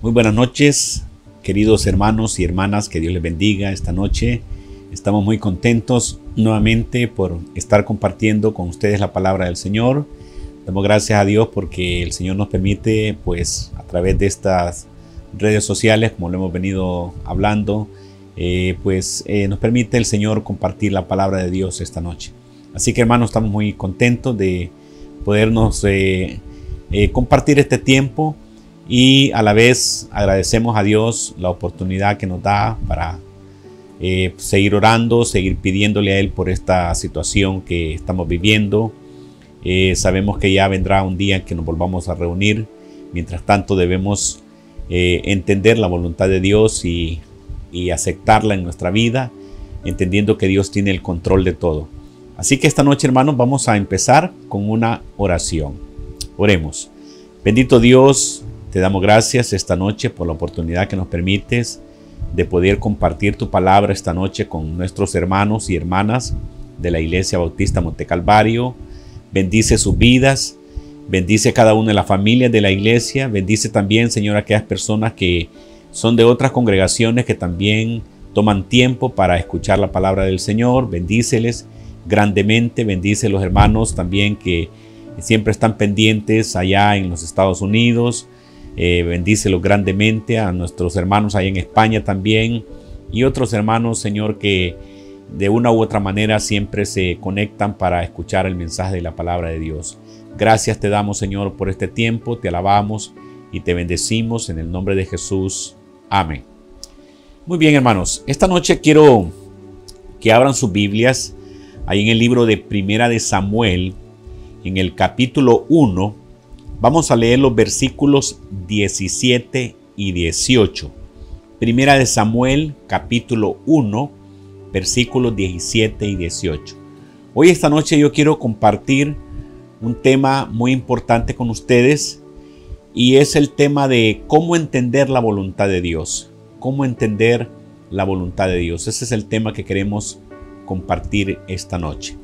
Muy buenas noches, queridos hermanos y hermanas, que Dios les bendiga esta noche. Estamos muy contentos nuevamente por estar compartiendo con ustedes la palabra del Señor. Damos gracias a Dios porque el Señor nos permite, pues, a través de estas redes sociales, como lo hemos venido hablando, nos permite el Señor compartir la palabra de Dios esta noche. Así que, hermanos, estamos muy contentos de podernos compartir este tiempo. Y a la vez agradecemos a Dios la oportunidad que nos da para seguir orando, seguir pidiéndole a Él por esta situación que estamos viviendo. Sabemos que ya vendrá un día en que nos volvamos a reunir. Mientras tanto debemos entender la voluntad de Dios y aceptarla en nuestra vida, entendiendo que Dios tiene el control de todo. Así que esta noche, hermanos, vamos a empezar con una oración. Oremos. Bendito Dios, te damos gracias esta noche por la oportunidad que nos permites de poder compartir tu palabra esta noche con nuestros hermanos y hermanas de la Iglesia Bautista Monte Calvario. Bendice sus vidas, bendice cada una de las familias de la iglesia, bendice también, Señor, a aquellas personas que son de otras congregaciones que también toman tiempo para escuchar la palabra del Señor. Bendíceles grandemente, bendice a los hermanos también que siempre están pendientes allá en los Estados Unidos. Bendícelos grandemente a nuestros hermanos ahí en España también y otros hermanos, Señor, que de una u otra manera siempre se conectan para escuchar el mensaje de la palabra de Dios. Gracias te damos, Señor, por este tiempo, te alabamos y te bendecimos en el nombre de Jesús. Amén. Muy bien, hermanos, esta noche quiero que abran sus Biblias ahí en el libro de Primera de Samuel, en el capítulo 1. Vamos a leer los versículos 17 y 18. Primera de Samuel, capítulo 1, versículos 17 y 18. Hoy, esta noche, yo quiero compartir un tema muy importante con ustedes y es el tema de cómo entender la voluntad de Dios. Cómo entender la voluntad de Dios. Ese es el tema que queremos compartir esta noche.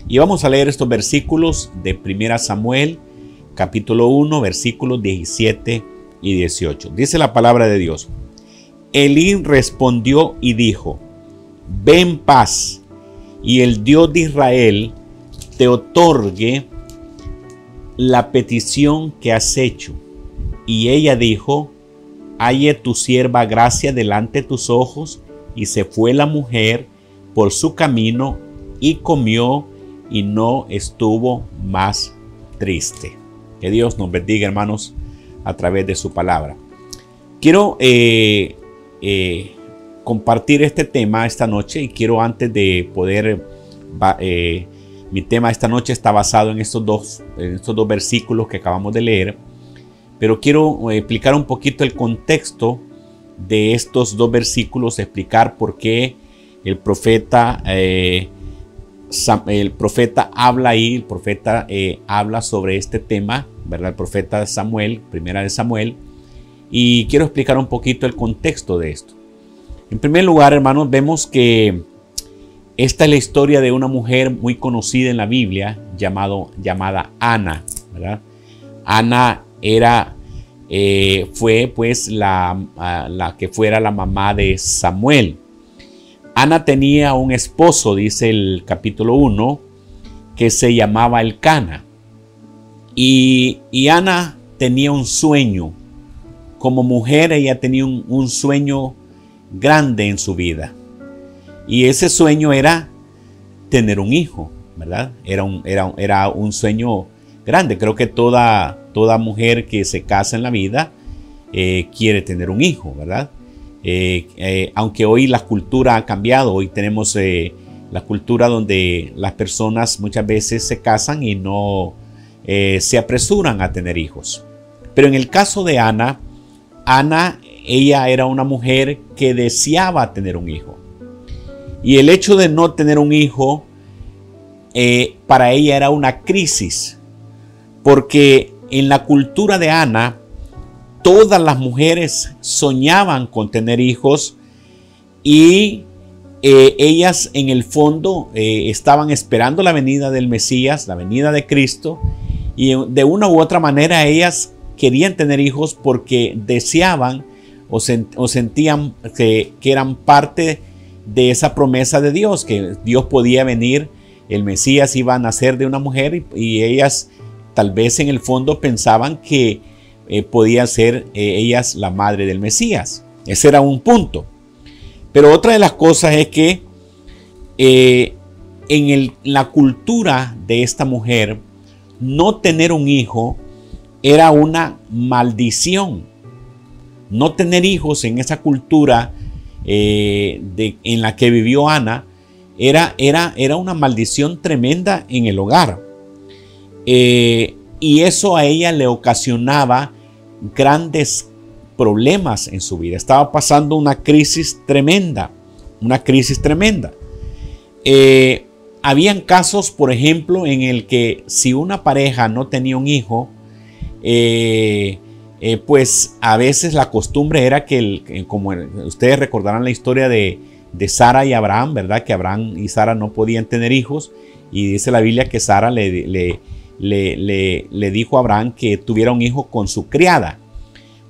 Y vamos a leer estos versículos de Primera Samuel, capítulo 1, versículos 17 y 18. Dice la palabra de Dios. Elí respondió y dijo: Ve en paz, y el Dios de Israel te otorgue la petición que has hecho. Y ella dijo: Halle tu sierva gracia delante de tus ojos. Y se fue la mujer por su camino y comió y no estuvo más triste. Que Dios nos bendiga, hermanos, a través de su palabra. Quiero compartir este tema esta noche y quiero, antes de poder, mi tema esta noche está basado en estos dos versículos que acabamos de leer, pero quiero explicar un poquito el contexto de estos dos versículos, explicar por qué el profeta habla ahí, el profeta habla sobre este tema, ¿verdad? El profeta Samuel, Primera de Samuel, y quiero explicar un poquito el contexto de esto. En primer lugar, hermanos, vemos que esta es la historia de una mujer muy conocida en la Biblia llamada Ana, ¿verdad? Ana fue pues la que fuera la mamá de Samuel. Ana tenía un esposo, dice el capítulo 1, que se llamaba Elcana. Y Ana tenía un sueño. Como mujer, ella tenía un sueño grande en su vida. Y ese sueño era tener un hijo, ¿verdad? Era un sueño grande. Creo que toda mujer que se casa en la vida quiere tener un hijo, ¿verdad? Aunque hoy la cultura ha cambiado, hoy tenemos la cultura donde las personas muchas veces se casan y no se apresuran a tener hijos. Pero en el caso de Ana, ella era una mujer que deseaba tener un hijo. Y el hecho de no tener un hijo para ella era una crisis, porque en la cultura de Ana, todas las mujeres soñaban con tener hijos y ellas en el fondo estaban esperando la venida del Mesías, la venida de Cristo, y de una u otra manera ellas querían tener hijos porque deseaban o sentían que eran parte de esa promesa de Dios, que Dios podía venir, el Mesías iba a nacer de una mujer y ellas tal vez en el fondo pensaban que podía ser ellas la madre del Mesías. Ese era un punto. Pero otra de las cosas es que en la cultura de esta mujer, no tener un hijo era una maldición. No tener hijos en esa cultura en la que vivió Ana era una maldición tremenda en el hogar. Y eso a ella le ocasionaba grandes problemas en su vida. Estaba pasando una crisis tremenda, habían casos, por ejemplo, en el que si una pareja no tenía un hijo, pues a veces la costumbre era que, como ustedes recordarán la historia de Sara y Abraham, ¿verdad? Que Abraham y Sara no podían tener hijos, y dice la Biblia que Sara le dijo a Abraham que tuviera un hijo con su criada.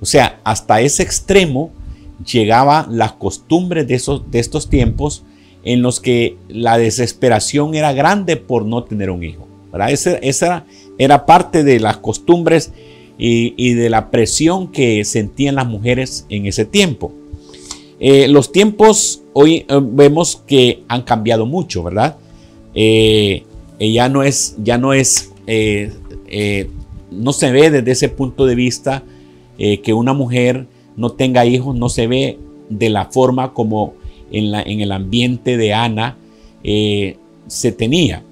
O sea, hasta ese extremo llegaba las costumbres de estos tiempos, en los que la desesperación era grande por no tener un hijo, ¿verdad? Esa era parte de las costumbres y de la presión que sentían las mujeres en ese tiempo. Los tiempos hoy vemos que han cambiado mucho, ¿verdad? No se ve desde ese punto de vista que una mujer no tenga hijos, no se ve de la forma como en el ambiente de Ana se tenía.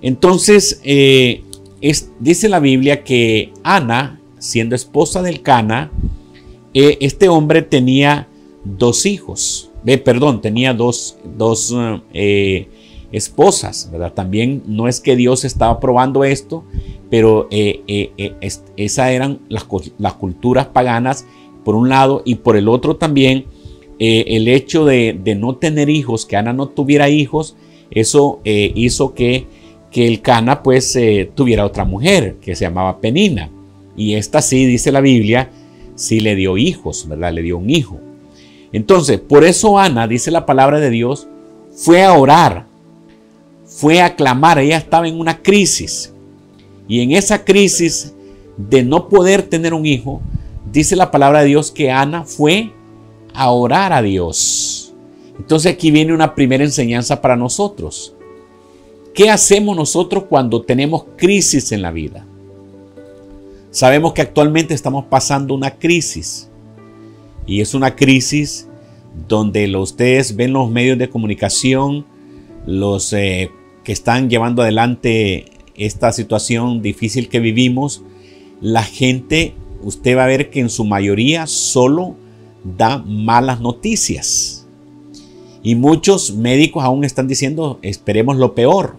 Entonces dice la Biblia que Ana, siendo esposa del Cana, este hombre tenía dos hijos, tenía dos esposas, ¿verdad? También no es que Dios estaba probando esto, pero esas eran las culturas paganas por un lado, y por el otro también el hecho de no tener hijos, que Ana no tuviera hijos, eso hizo que el Cana pues tuviera otra mujer que se llamaba Penina, y esta sí, dice la Biblia, sí le dio hijos, ¿verdad? Le dio un hijo. Entonces, por eso Ana, dice la palabra de Dios, fue a orar, fue a clamar. Ella estaba en una crisis, y en esa crisis de no poder tener un hijo, dice la palabra de Dios que Ana fue a orar a Dios. Entonces aquí viene una primera enseñanza para nosotros. ¿Qué hacemos nosotros cuando tenemos crisis en la vida? Sabemos que actualmente estamos pasando una crisis, y es una crisis donde ustedes ven los medios de comunicación, los que están llevando adelante esta situación difícil que vivimos. La gente, usted va a ver que en su mayoría solo da malas noticias, y muchos médicos aún están diciendo esperemos lo peor.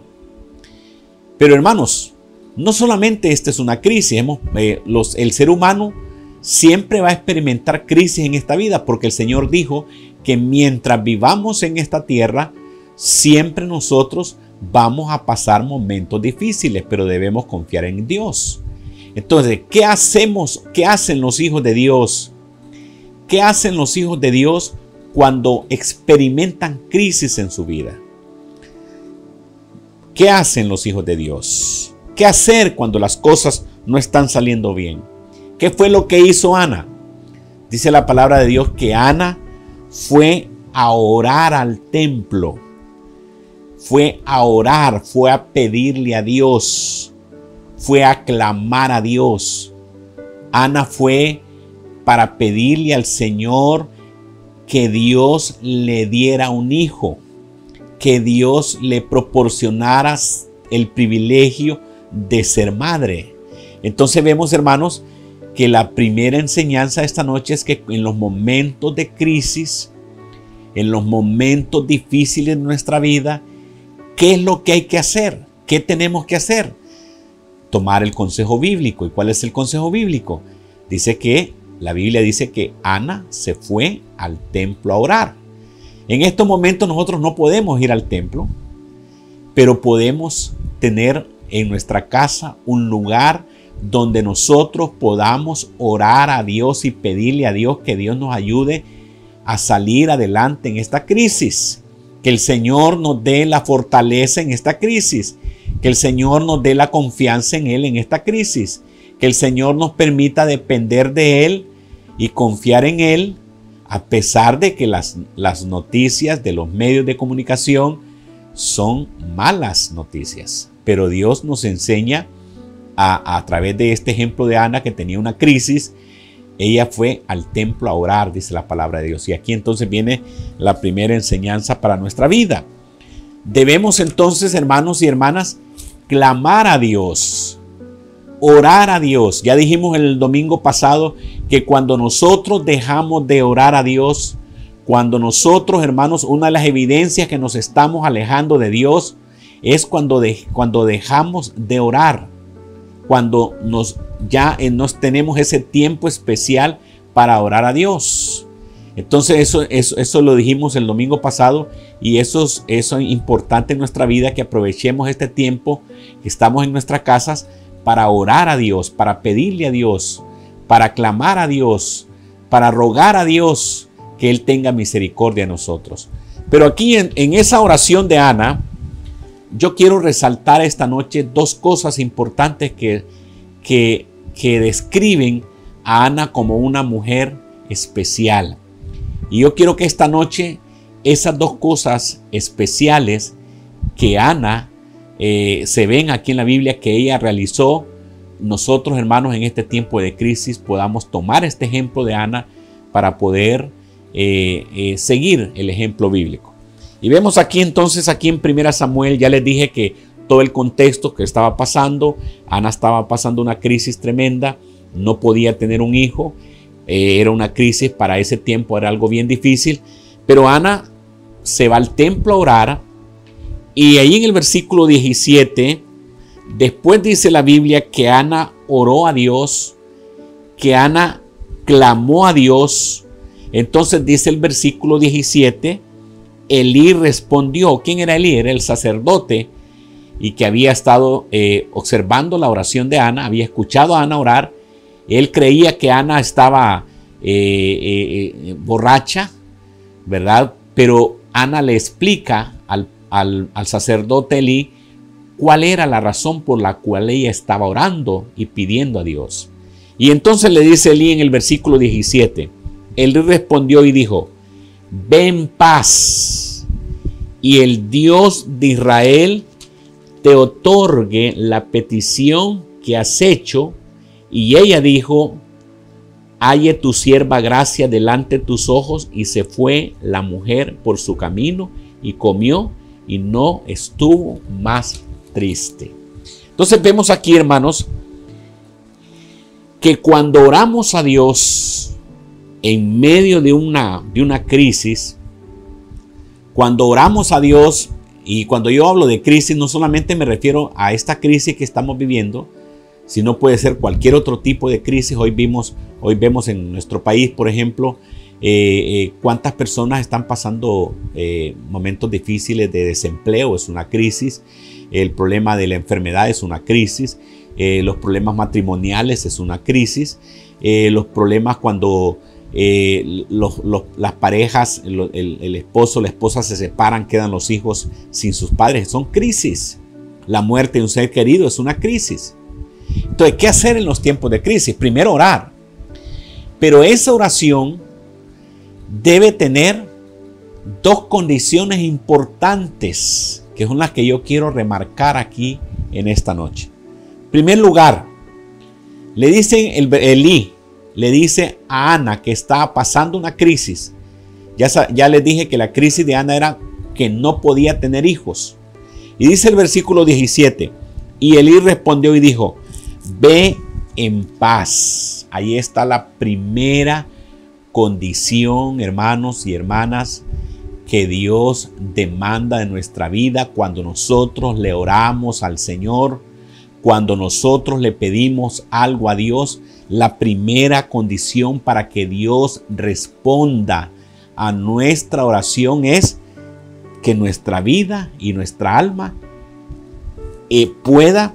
Pero hermanos, no solamente esta es una crisis, el ser humano siempre va a experimentar crisis en esta vida, porque el Señor dijo que mientras vivamos en esta tierra, siempre nosotros vamos a pasar momentos difíciles, pero debemos confiar en Dios. Entonces, ¿qué hacemos? ¿Qué hacen los hijos de Dios? ¿Qué hacen los hijos de Dios cuando experimentan crisis en su vida? ¿Qué hacen los hijos de Dios? ¿Qué hacer cuando las cosas no están saliendo bien? ¿Qué fue lo que hizo Ana? Dice la palabra de Dios que Ana fue a orar al templo. Fue a orar, fue a pedirle a Dios, fue a clamar a Dios. Ana fue para pedirle al Señor que Dios le diera un hijo, que Dios le proporcionara el privilegio de ser madre. Entonces vemos, hermanos, que la primera enseñanza esta noche es que en los momentos de crisis, en los momentos difíciles de nuestra vida, ¿qué es lo que hay que hacer? ¿Qué tenemos que hacer? Tomar el consejo bíblico. ¿Y cuál es el consejo bíblico? La Biblia dice que Ana se fue al templo a orar. En estos momentos nosotros no podemos ir al templo, pero podemos tener en nuestra casa un lugar donde nosotros podamos orar a Dios y pedirle a Dios que Dios nos ayude a salir adelante en esta crisis. Que el Señor nos dé la fortaleza en esta crisis. Que el Señor nos dé la confianza en Él en esta crisis. Que el Señor nos permita depender de Él y confiar en Él, a pesar de que las noticias de los medios de comunicación son malas noticias. Pero Dios nos enseña a través de este ejemplo de Ana, que tenía una crisis. Ella fue al templo a orar, dice la palabra de Dios. Y aquí entonces viene la primera enseñanza para nuestra vida. Debemos entonces, hermanos y hermanas, clamar a Dios, orar a Dios. Ya dijimos el domingo pasado que cuando nosotros dejamos de orar a Dios, cuando nosotros, hermanos, una de las evidencias que nos estamos alejando de Dios es cuando dejamos de orar, cuando nos tenemos ese tiempo especial para orar a Dios. Entonces eso lo dijimos el domingo pasado, y eso es importante en nuestra vida, que aprovechemos este tiempo que estamos en nuestras casas para orar a Dios, para pedirle a Dios, para clamar a Dios, para rogar a Dios que Él tenga misericordia de nosotros. Pero aquí en esa oración de Ana, yo quiero resaltar esta noche dos cosas importantes que describen a Ana como una mujer especial. Y yo quiero que esta noche esas dos cosas especiales que Ana se ven aquí en la Biblia que ella realizó, nosotros, hermanos, en este tiempo de crisis podamos tomar este ejemplo de Ana para poder seguir el ejemplo bíblico. Y vemos aquí entonces, aquí en 1 Samuel, ya les dije que todo el contexto que estaba pasando, Ana estaba pasando una crisis tremenda, no podía tener un hijo, era una crisis para ese tiempo, era algo bien difícil, pero Ana se va al templo a orar, y ahí en el versículo 17, después dice la Biblia que Ana oró a Dios, que Ana clamó a Dios. Entonces dice el versículo 17, Elí respondió. ¿Quién era Elí? Era el sacerdote, y que había estado observando la oración de Ana, había escuchado a Ana orar. Él creía que Ana estaba borracha, ¿verdad? Pero Ana le explica al sacerdote Elí cuál era la razón por la cual ella estaba orando y pidiendo a Dios. Y entonces le dice Elí en el versículo 17, Elí respondió y dijo: ve en paz, y el Dios de Israel te otorgue la petición que has hecho. Y ella dijo: halle tu sierva gracia delante de tus ojos. Y se fue la mujer por su camino y comió, y no estuvo más triste. Entonces vemos aquí, hermanos, que cuando oramos a Dios en medio de una crisis, cuando oramos a Dios, y cuando yo hablo de crisis, no solamente me refiero a esta crisis que estamos viviendo, sino puede ser cualquier otro tipo de crisis. Hoy vemos en nuestro país, por ejemplo, cuántas personas están pasando momentos difíciles de desempleo, es una crisis. El problema de la enfermedad es una crisis. Los problemas matrimoniales es una crisis. Los problemas cuando las parejas, el esposo, la esposa se separan, quedan los hijos sin sus padres, son crisis. La muerte de un ser querido es una crisis. Entonces, ¿qué hacer en los tiempos de crisis? Primero, orar. Pero esa oración debe tener dos condiciones importantes, que son las que yo quiero remarcar aquí en esta noche. En primer lugar, le dicen Elí le dice a Ana que estaba pasando una crisis. Ya les dije que la crisis de Ana era que no podía tener hijos. Y dice el versículo 17, y Elí respondió y dijo: ve en paz. Ahí está la primera condición, hermanos y hermanas, que Dios demanda de nuestra vida cuando nosotros le oramos al Señor, cuando nosotros le pedimos algo a Dios. La primera condición para que Dios responda a nuestra oración es que nuestra vida y nuestra alma pueda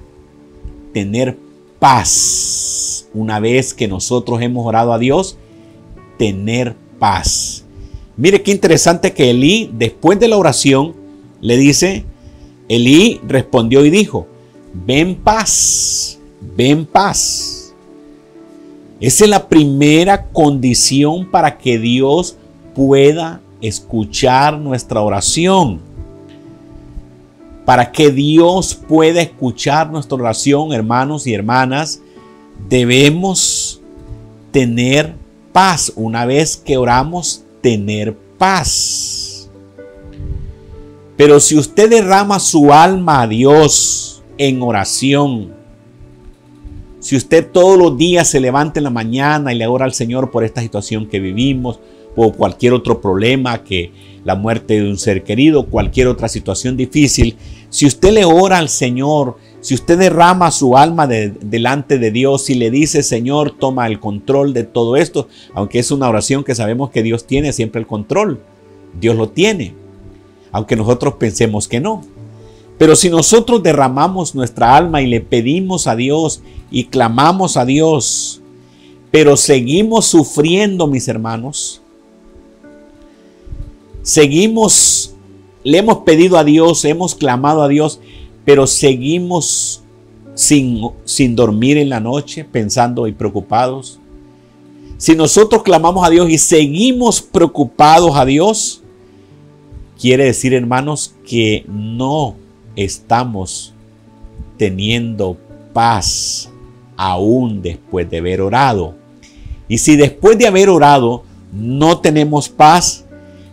tener paz. Una vez que nosotros hemos orado a Dios, tener paz. Mire qué interesante que Elí, después de la oración, le dice, Elí respondió y dijo, ven paz, ven paz. Esa es la primera condición para que Dios pueda escuchar nuestra oración. Para que Dios pueda escuchar nuestra oración, hermanos y hermanas, debemos tener paz. Una vez que oramos, tener paz. Pero si usted derrama su alma a Dios en oración, si usted todos los días se levanta en la mañana y le ora al Señor por esta situación que vivimos, o cualquier otro problema, que la muerte de un ser querido, cualquier otra situación difícil, si usted le ora al Señor, si usted derrama su alma delante de Dios y le dice, Señor, toma el control de todo esto, aunque es una oración que sabemos que Dios tiene siempre el control, Dios lo tiene, aunque nosotros pensemos que no. Pero si nosotros derramamos nuestra alma y le pedimos a Dios y clamamos a Dios, pero seguimos sufriendo, mis hermanos, le hemos pedido a Dios, hemos clamado a Dios, pero seguimos sin dormir en la noche, pensando y preocupados. Si nosotros clamamos a Dios y seguimos preocupados a Dios, quiere decir, hermanos, que no estamos teniendo paz aún después de haber orado. Y si después de haber orado no tenemos paz,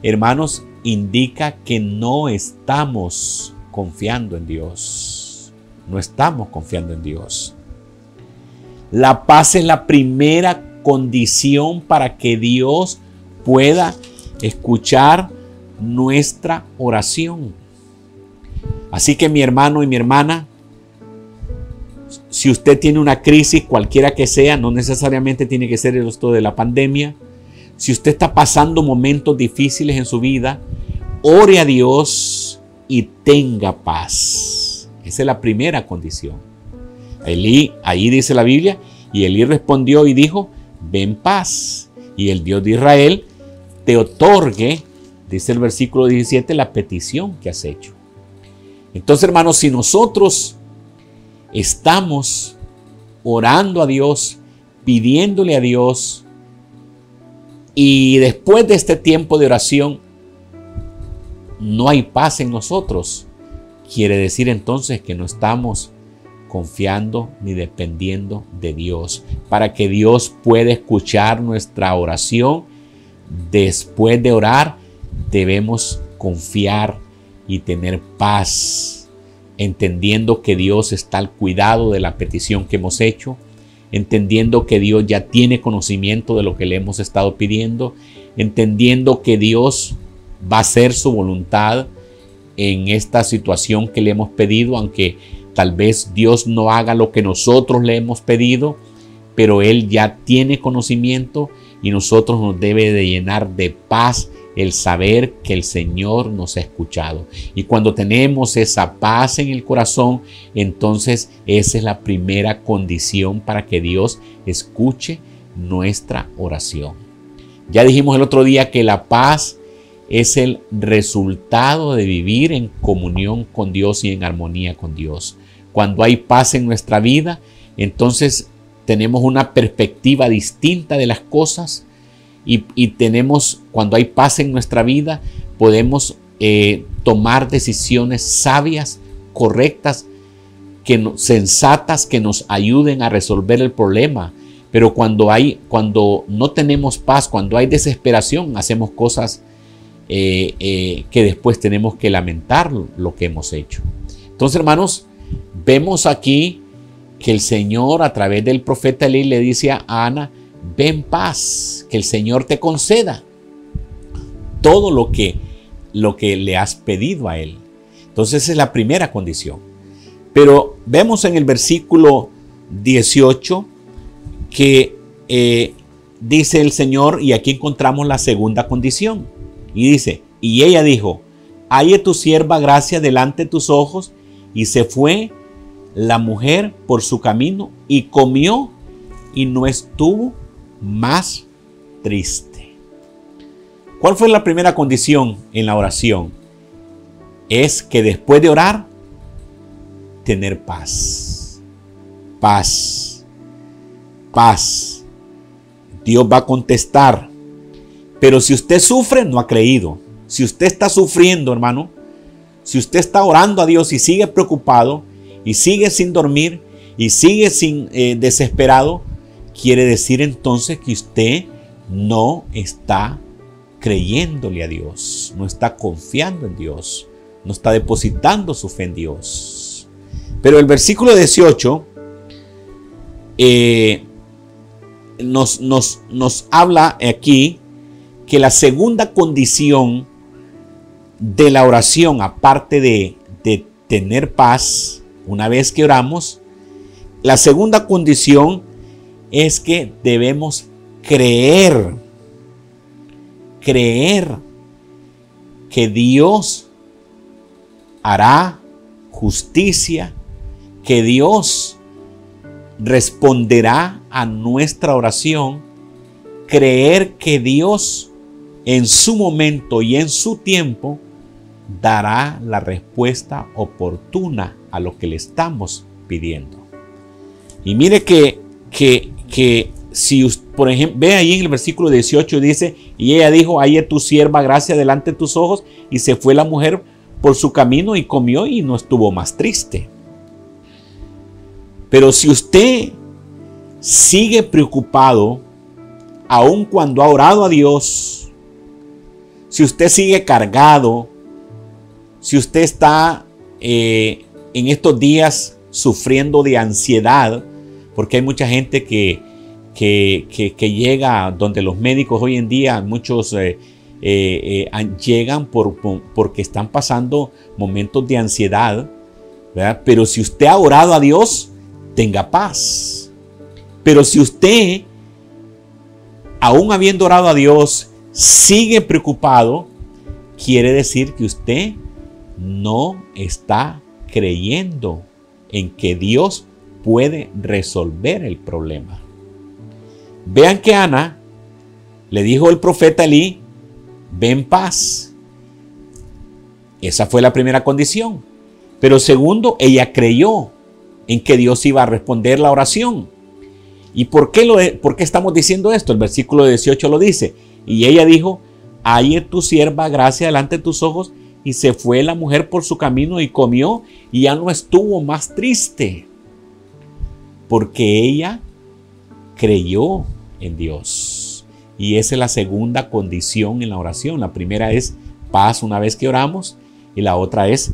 hermanos, indica que no estamos confiando en Dios. No estamos confiando en Dios. La paz es la primera condición para que Dios pueda escuchar nuestra oración. Así que mi hermano y mi hermana, si usted tiene una crisis, cualquiera que sea, no necesariamente tiene que ser esto de la pandemia. Si usted está pasando momentos difíciles en su vida, ore a Dios y tenga paz. Esa es la primera condición. Elí, ahí dice la Biblia, y Elí respondió y dijo, ven paz. Y el Dios de Israel te otorgue, dice el versículo 17, la petición que has hecho. Entonces, hermanos, si nosotros estamos orando a Dios, pidiéndole a Dios, y después de este tiempo de oración no hay paz en nosotros, quiere decir entonces que no estamos confiando ni dependiendo de Dios. Para que Dios pueda escuchar nuestra oración, después de orar, debemos confiar y tener paz, entendiendo que Dios está al cuidado de la petición que hemos hecho, entendiendo que Dios ya tiene conocimiento de lo que le hemos estado pidiendo, entendiendo que Dios va a hacer su voluntad en esta situación que le hemos pedido, aunque tal vez Dios no haga lo que nosotros le hemos pedido, pero Él ya tiene conocimiento y nosotros nos debe de llenar de paz el saber que el Señor nos ha escuchado. Y cuando tenemos esa paz en el corazón, entonces esa es la primera condición para que Dios escuche nuestra oración. Ya dijimos el otro día que la paz es el resultado de vivir en comunión con Dios y en armonía con Dios. Cuando hay paz en nuestra vida, entonces tenemos una perspectiva distinta de las cosas. Y tenemos, cuando hay paz en nuestra vida, podemos tomar decisiones sabias, correctas, sensatas, que nos ayuden a resolver el problema. Pero cuando no tenemos paz, cuando hay desesperación, hacemos cosas que después tenemos que lamentar lo que hemos hecho. Entonces, hermanos, vemos aquí que el Señor, a través del profeta Elí, le dice a Ana, ven paz, que el Señor te conceda todo lo que le has pedido a Él. Entonces esa es la primera condición. Pero vemos en el versículo 18 que dice el Señor, y aquí encontramos la segunda condición. Y dice, y ella dijo, halle tu sierva gracia delante de tus ojos, y se fue la mujer por su camino y comió y no estuvo más triste. ¿Cuál fue la primera condición en la oración? Es que después de orar, tener paz. Paz. Paz. Dios va a contestar. Pero si usted sufre, no ha creído. Si usted está sufriendo, hermano, si usted está orando a Dios y sigue preocupado y sigue sin dormir y sigue sin desesperado, quiere decir entonces que usted no está creyéndole a Dios, no está confiando en Dios, no está depositando su fe en Dios. Pero el versículo 18 nos habla aquí que la segunda condición de la oración, aparte de tener paz, una vez que oramos, la segunda condición es que debemos creer que Dios hará justicia, que Dios responderá a nuestra oración, creer que Dios en su momento y en su tiempo dará la respuesta oportuna a lo que le estamos pidiendo. Y mire que si usted, por ejemplo, ve ahí en el versículo 18, dice, y ella dijo, ahí es tu sierva, gracia delante de tus ojos, y se fue la mujer por su camino y comió y no estuvo más triste. Pero si usted sigue preocupado, aun cuando ha orado a Dios, si usted sigue cargado, si usted está en estos días sufriendo de ansiedad, porque hay mucha gente que llega donde los médicos hoy en día, muchos llegan porque están pasando momentos de ansiedad, ¿verdad? Pero si usted ha orado a Dios, tenga paz. Pero si usted, aún habiendo orado a Dios, sigue preocupado, quiere decir que usted no está creyendo en que Dios puede resolver el problema. Vean que Ana le dijo al profeta Elí, ve en paz. Esa fue la primera condición. Pero segundo, ella creyó en que Dios iba a responder la oración. ¿Y por qué estamos diciendo esto? El versículo 18 lo dice. Y ella dijo, ahí es tu sierva, gracia delante de tus ojos. Y se fue la mujer por su camino y comió y ya no estuvo más triste. Porque ella creyó en Dios. Y esa es la segunda condición en la oración. La primera es paz una vez que oramos. Y la otra es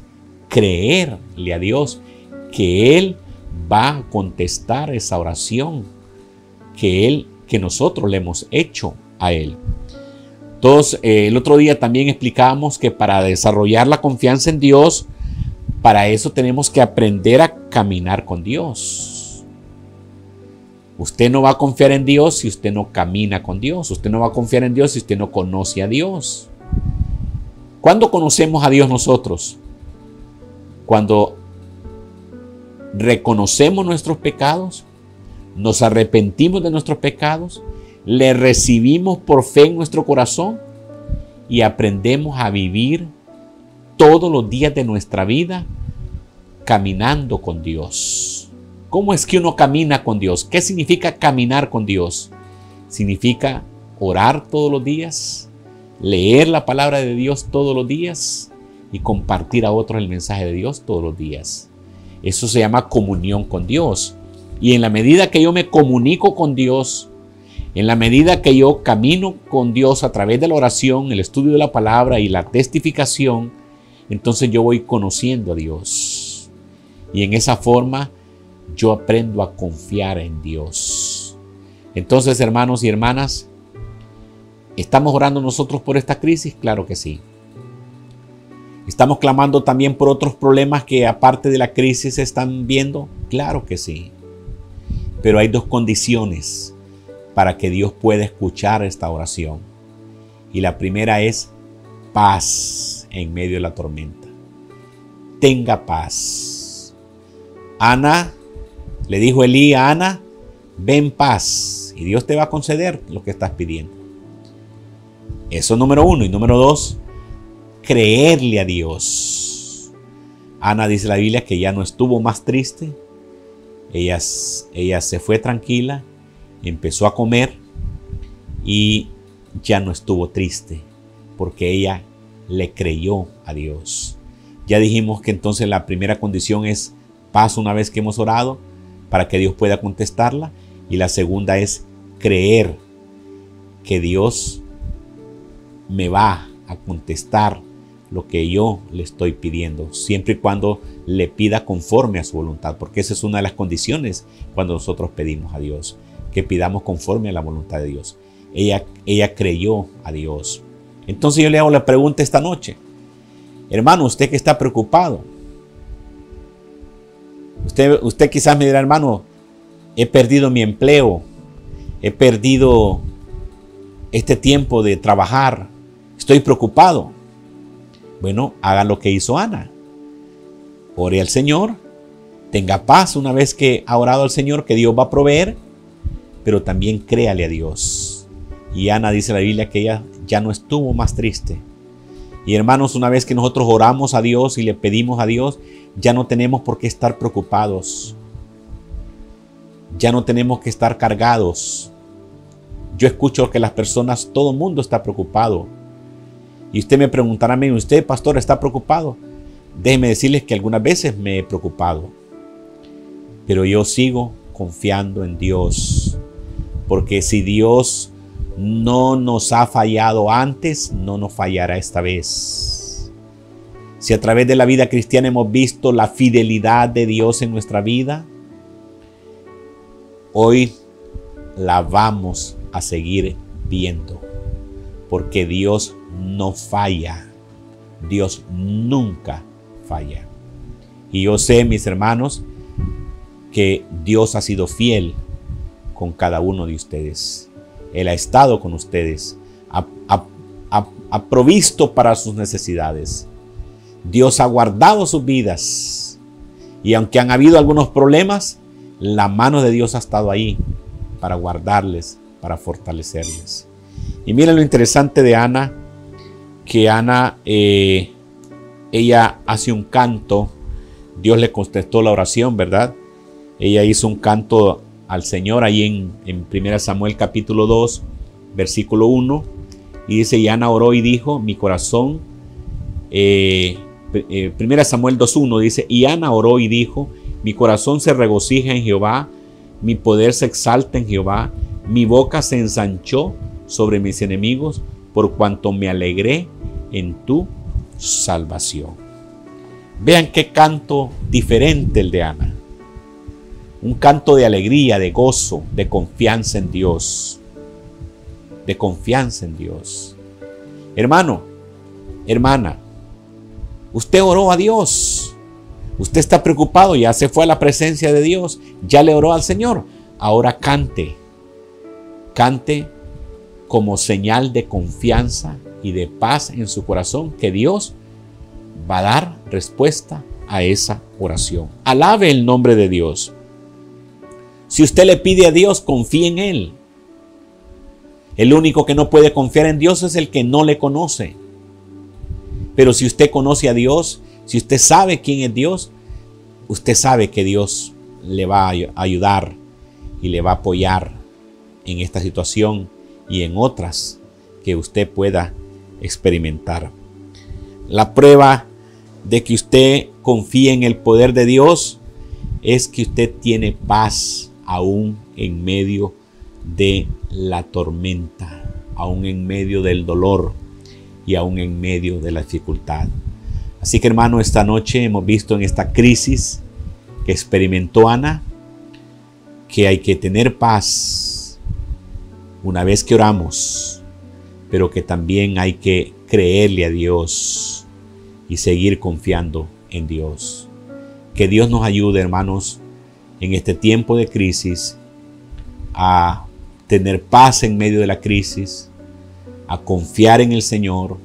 creerle a Dios que Él va a contestar esa oración que nosotros le hemos hecho a Él. Entonces, el otro día también explicábamos que para desarrollar la confianza en Dios, para eso tenemos que aprender a caminar con Dios. Usted no va a confiar en Dios si usted no camina con Dios. Usted no va a confiar en Dios si usted no conoce a Dios. ¿Cuándo conocemos a Dios nosotros? Cuando reconocemos nuestros pecados, nos arrepentimos de nuestros pecados, le recibimos por fe en nuestro corazón y aprendemos a vivir todos los días de nuestra vida caminando con Dios. ¿Cómo es que uno camina con Dios? ¿Qué significa caminar con Dios? Significa orar todos los días, leer la palabra de Dios todos los días y compartir a otros el mensaje de Dios todos los días. Eso se llama comunión con Dios. Y en la medida que yo me comunico con Dios, en la medida que yo camino con Dios a través de la oración, el estudio de la palabra y la testificación, entonces yo voy conociendo a Dios. Y en esa forma yo aprendo a confiar en Dios. Entonces, hermanos y hermanas, ¿estamos orando nosotros por esta crisis? Claro que sí. ¿Estamos clamando también por otros problemas que aparte de la crisis se están viendo? Claro que sí. Pero hay dos condiciones para que Dios pueda escuchar esta oración. Y la primera es paz en medio de la tormenta. Tenga paz. Ana, le dijo Elí a Ana, ve en paz y Dios te va a conceder lo que estás pidiendo. Eso es número uno. Y número dos, creerle a Dios. Ana, dice la Biblia, que ya no estuvo más triste. Ella se fue tranquila, empezó a comer y ya no estuvo triste porque ella le creyó a Dios. Ya dijimos que entonces la primera condición es paz una vez que hemos orado para que Dios pueda contestarla. Y la segunda es creer que Dios me va a contestar lo que yo le estoy pidiendo, siempre y cuando le pida conforme a su voluntad, porque esa es una de las condiciones cuando nosotros pedimos a Dios, que pidamos conforme a la voluntad de Dios. Ella creyó a Dios. Entonces yo le hago la pregunta esta noche. Hermano, usted que está preocupado, usted quizás me dirá, hermano, he perdido mi empleo, he perdido este tiempo de trabajar, estoy preocupado. Bueno, haga lo que hizo Ana. Ore al Señor, tenga paz una vez que ha orado al Señor, que Dios va a proveer, pero también créale a Dios. Y Ana, dice la Biblia, que ella ya no estuvo más triste. Y hermanos, una vez que nosotros oramos a Dios y le pedimos a Dios, ya no tenemos por qué estar preocupados. Ya no tenemos que estar cargados. Yo escucho que las personas, todo el mundo está preocupado. Y usted me preguntará a mí, ¿usted, pastor, está preocupado? Déjeme decirles que algunas veces me he preocupado. Pero yo sigo confiando en Dios. Porque si Dios no nos ha fallado antes, no nos fallará esta vez. Si a través de la vida cristiana hemos visto la fidelidad de Dios en nuestra vida, hoy la vamos a seguir viendo. Porque Dios no falla. Dios nunca falla. Y yo sé, mis hermanos, que Dios ha sido fiel con cada uno de ustedes. Él ha estado con ustedes. Ha provisto para sus necesidades. Dios ha guardado sus vidas. Y aunque han habido algunos problemas, la mano de Dios ha estado ahí para guardarles, para fortalecerles. Y miren lo interesante de Ana, que Ana, ella hace un canto. Dios le contestó la oración, ¿verdad? Ella hizo un canto al Señor ahí en 1 Samuel capítulo 2, versículo 1. Y dice, y Ana oró y dijo, mi corazón, 1 Samuel 2.1 dice, y Ana oró y dijo, mi corazón se regocija en Jehová, mi poder se exalta en Jehová, mi boca se ensanchó sobre mis enemigos, por cuanto me alegré en tu salvación. Vean qué canto diferente el de Ana. Un canto de alegría, de gozo, de confianza en Dios. De confianza en Dios. Hermano, hermana, usted oró a Dios. Usted está preocupado, ya se fue a la presencia de Dios, ya le oró al Señor. Ahora cante. Cante como señal de confianza y de paz en su corazón, que Dios va a dar respuesta a esa oración. Alabe el nombre de Dios. Si usted le pide a Dios, confíe en Él. El único que no puede confiar en Dios es el que no le conoce. Pero si usted conoce a Dios, si usted sabe quién es Dios, usted sabe que Dios le va a ayudar y le va a apoyar en esta situación y en otras que usted pueda experimentar. La prueba de que usted confíe en el poder de Dios es que usted tiene paz aún en medio de la tormenta, aún en medio del dolor y aún en medio de la dificultad. Así que, hermano, esta noche hemos visto en esta crisis que experimentó Ana que hay que tener paz una vez que oramos, pero que también hay que creerle a Dios y seguir confiando en Dios. Que Dios nos ayude, hermanos, en este tiempo de crisis a tener paz en medio de la crisis, a confiar en el Señor,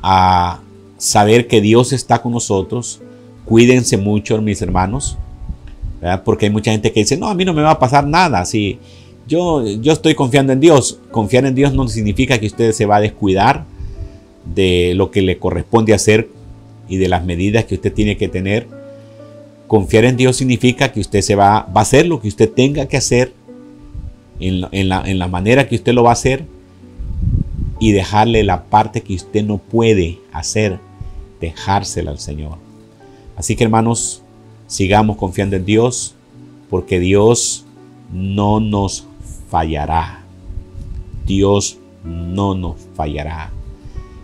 a saber que Dios está con nosotros, Cuídense mucho, mis hermanos, ¿verdad? Porque hay mucha gente que dice, no, a mí no me va a pasar nada. Si yo estoy confiando en Dios. Confiar en Dios no significa que usted se va a descuidar de lo que le corresponde hacer y de las medidas que usted tiene que tener. Confiar en Dios significa que usted va a hacer lo que usted tenga que hacer en la manera que usted lo va a hacer, y dejarle la parte que usted no puede hacer, dejársela al Señor. Así que, hermanos, sigamos confiando en Dios, porque Dios no nos fallará. Dios no nos fallará.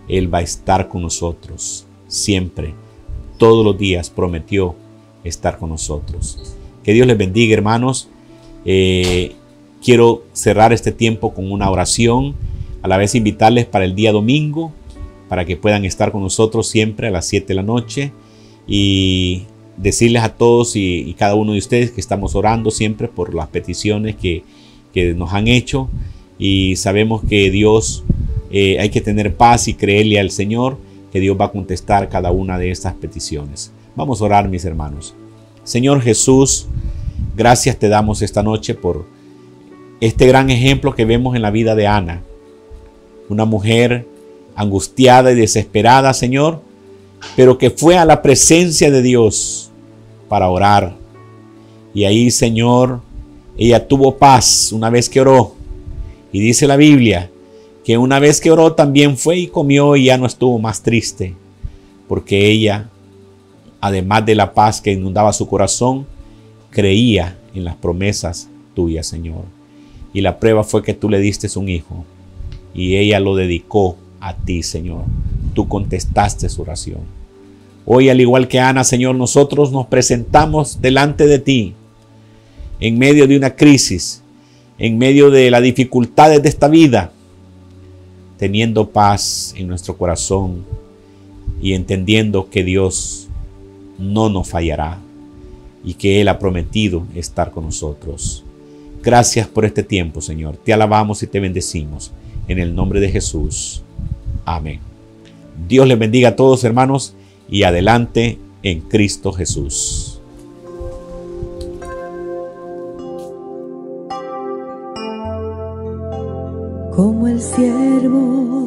Él va a estar con nosotros siempre. Todos los días prometió estar con nosotros. Que Dios les bendiga, hermanos. Quiero cerrar este tiempo con una oración. A la vez invitarles para el día domingo, para que puedan estar con nosotros siempre a las 7 de la noche. Y decirles a todos y cada uno de ustedes que estamos orando siempre por las peticiones que nos han hecho. Y sabemos que Dios, hay que tener paz y creerle al Señor, que Dios va a contestar cada una de estas peticiones. Vamos a orar, mis hermanos. Señor Jesús, gracias te damos esta noche por este gran ejemplo que vemos en la vida de Ana. Una mujer angustiada y desesperada, Señor, pero que fue a la presencia de Dios para orar. Y ahí, Señor, ella tuvo paz una vez que oró. Y dice la Biblia que una vez que oró también fue y comió y ya no estuvo más triste, porque ella, además de la paz que inundaba su corazón, creía en las promesas tuyas, Señor. Y la prueba fue que tú le diste un hijo y ella lo dedicó a ti, Señor. Tú contestaste su oración. Hoy, al igual que Ana, Señor, nosotros nos presentamos delante de ti en medio de una crisis, en medio de las dificultades de esta vida, teniendo paz en nuestro corazón y entendiendo que Dios no nos fallará y que Él ha prometido estar con nosotros. Gracias por este tiempo, Señor. Te alabamos y te bendecimos. En el nombre de Jesús. Amén. Dios les bendiga a todos, hermanos, y adelante en Cristo Jesús. Como el siervo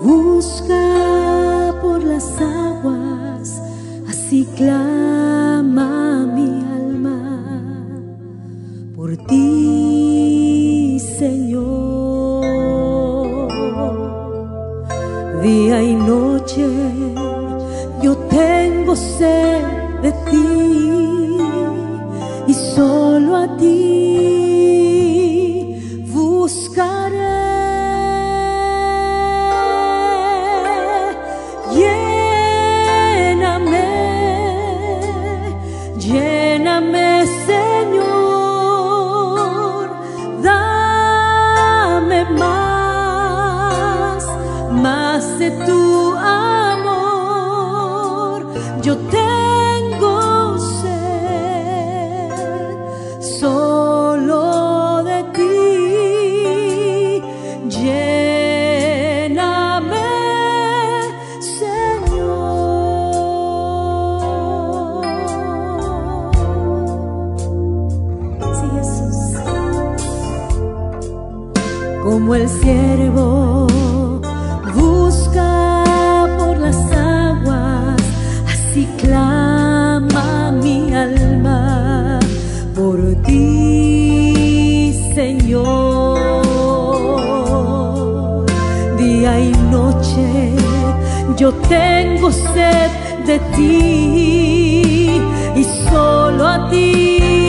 busca por las aguas, así clama mi alma por ti, Señor. Día y noche yo tengo sed de ti y solo a ti buscaré. Lléname, Señor, dame más de tu amor. Yo tengo sed solo de ti. Lléname, Señor. Sí, Jesús. Como el siervo busca por las aguas, así clama mi alma por ti, Señor. Día y noche yo tengo sed de ti y solo a ti